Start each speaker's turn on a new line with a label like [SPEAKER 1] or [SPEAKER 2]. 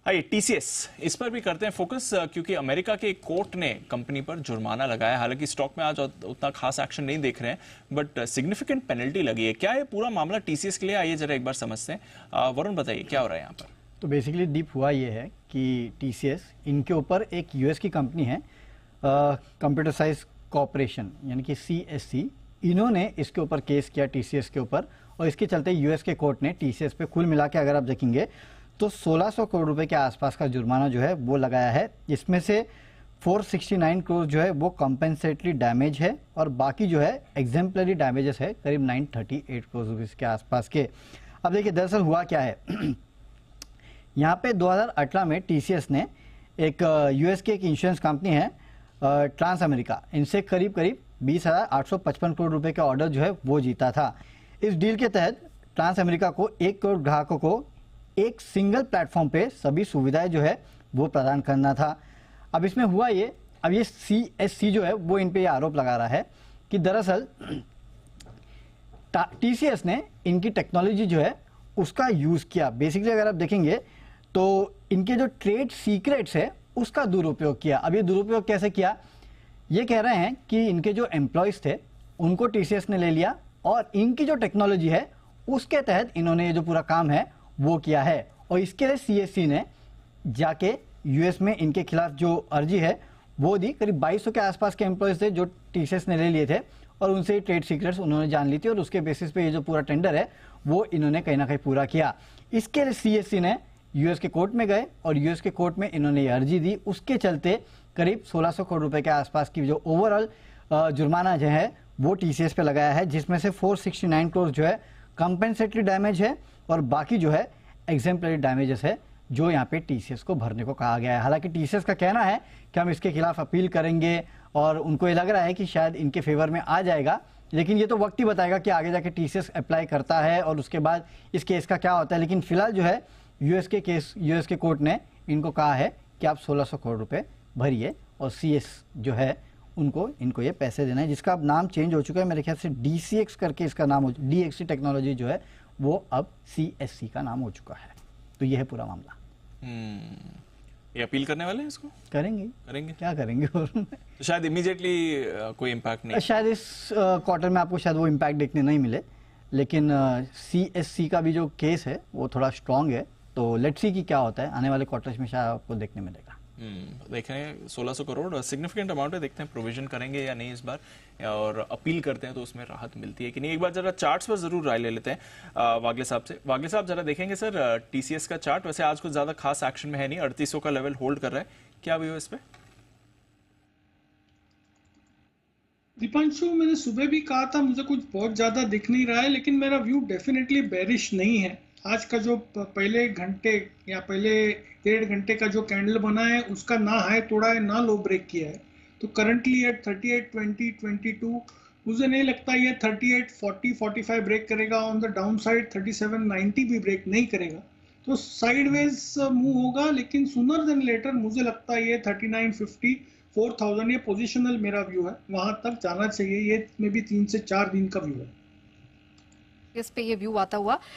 [SPEAKER 1] आइए टीसीएस इस पर भी करते हैं फोकस, क्योंकि अमेरिका के एक कोर्ट ने कंपनी पर जुर्माना लगाया। हालांकि स्टॉक में आज उतना खास एक्शन नहीं देख रहे हैं, बट सिग्निफिकेंट पेनल्टी लगी है। क्या है पूरा मामला टीसीएस के लिए, आइए जरा एक बार समझते हैं। वरुण बताइए क्या हो रहा है यहाँ पर।
[SPEAKER 2] तो बेसिकली डीप हुआ ये है कि टीसीएस, इनके ऊपर एक यूएस की कंपनी है कंप्यूटर साइंस कॉर्पोरेशन यानी कि सीएससी, इन्होंने इसके ऊपर केस किया टीसीएस के ऊपर, और इसके चलते यूएस के कोर्ट ने टीसीएस पे कुल मिला के अगर आप देखेंगे तो 1600 करोड़ रुपए के आसपास का जुर्माना जो है वो लगाया है। इसमें से 469 करोड़ जो है वो कंपेंसेटरी डैमेज है, और बाकी जो है एग्जेम्पलरी डैमेजेस है करीब 938 करोड़ रुपए के आसपास के। अब देखिए दरअसल हुआ क्या है यहाँ पे 2018 में टीसीएस ने एक यूएस की एक इंश्योरेंस कंपनी है ट्रांस अमेरिका, इनसे करीब 20,855 करोड़ रुपए का ऑर्डर जो है वो जीता था। इस डील के तहत ट्रांस अमेरिका को 1 करोड़ ग्राहकों को एक सिंगल प्लेटफॉर्म पे सभी सुविधाएं जो है वो प्रदान करना था। अब इसमें हुआ ये, अब ये सीएससी जो है वो इन पे ये आरोप लगा रहा है कि दरअसल टीसीएस ने इनकी टेक्नोलॉजी जो है उसका यूज किया। बेसिकली अगर आप देखेंगे तो इनके जो ट्रेड सीक्रेट्स है उसका दुरुपयोग किया। अब ये दुरुपयोग कैसे किया, ये कह रहे हैं कि इनके जो एम्प्लॉयज थे उनको टीसीएस ने ले लिया, और इनकी जो टेक्नोलॉजी है उसके तहत इन्होंने ये जो पूरा काम है वो किया है। और इसके लिए सीएससी ने जाके यूएस में इनके खिलाफ जो अर्जी है वो दी। करीब 2200 के आसपास के एम्प्लॉयज थे जो टीसीएस ने ले लिए थे, और उनसे ट्रेड सीक्रेट्स उन्होंने जान ली थी, और उसके बेसिस पे ये जो पूरा टेंडर है वो इन्होंने कहीं ना कहीं पूरा किया। इसके लिए सीएससी ने यूएस के कोर्ट में गए, और यूएस के कोर्ट में इन्होंने ये अर्जी दी। उसके चलते करीब 1600 करोड़ रुपए के आसपास की जो ओवरऑल जुर्माना जो है वो टीसीएस पे लगाया है, जिसमें से 469 करोड़ जो है कंपेंसेटरी डैमेज है, और बाकी जो है एग्जेम्पलरी डैमेजेस है जो यहाँ पे टीसीएस को भरने को कहा गया है। हालांकि टीसीएस का कहना है कि हम इसके खिलाफ अपील करेंगे, और उनको ये लग रहा है कि शायद इनके फेवर में आ जाएगा, लेकिन ये तो वक्त ही बताएगा कि आगे जाके टीसीएस अप्लाई करता है और उसके बाद इस केस का क्या होता है। लेकिन फिलहाल जो है यूएस के कोर्ट ने इनको कहा है कि आप 1600 करोड़ रुपए भरिए, और सीएस जो है इनको ये पैसे देना है, जिसका अब नाम चेंज हो चुका है। मेरे ख्याल से डीसीएक्स करके इसका नाम हो, डीएक्सी टेक्नोलॉजी जो है वो अब सीएससी का नाम हो चुका है। तो ये है पूरा मामला।
[SPEAKER 1] ये अपील करने वाले हैं, इसको करेंगे
[SPEAKER 2] क्या करेंगे और
[SPEAKER 1] तो शायद इमीडिएटली कोई इम्पैक्ट नहीं,
[SPEAKER 2] शायद इस क्वार्टर में आपको शायद वो इम्पैक्ट देखने नहीं मिले, लेकिन सीएससी का भी जो केस है वो थोड़ा स्ट्रांग है। तो लेट्स सी कि क्या होता है, आने वाले क्वार्टर्स में शायद आपको देखने मिलेगा।
[SPEAKER 1] देखें 1600 करोड़ सिग्निफिकेंट अमाउंट है, देखते हैं प्रोविजन करेंगे या नहीं इस बार, और अपील करते हैं तो उसमें राहत मिलती है कि नहीं। एक बार जरा चार्ट्स पर जरूर राय ले लेते हैं वागले साहब से। वागले साहब जरा देखेंगे सर टीसीएस का चार्ट। वैसे आज कुछ ज्यादा खास एक्शन में है नहीं, 3800 का लेवल होल्ड कर रहा है, क्या व्यू है इस पे?
[SPEAKER 3] दीपांशु, मैंने सुबह भी कहा था मुझे कुछ बहुत ज्यादा दिख नहीं रहा है, लेकिन मेरा व्यू डेफिनेटली बेरिश नहीं है। आज का जो पहले घंटे या पहले 1.5 घंटे का जो कैंडल बना है उसका ना हाई तोड़ा है ना लो ब्रेक किया है। तो करंटली एट 3820 22 मुझे नहीं लगता ये 3840 45 ब्रेक करेगा। ऑन द डाउन साइड 3790 भी ब्रेक नहीं करेगा, तो साइडवेज मूव होगा। लेकिन सूनर देन लेटर मुझे लगता है ये 3950 4000 ये पोजिशनल मेरा व्यू है, वहां तक जाना चाहिए। ये मे भी 3 से 4 दिन का व्यू है,
[SPEAKER 4] इस पे ये व्यू आता हुआ।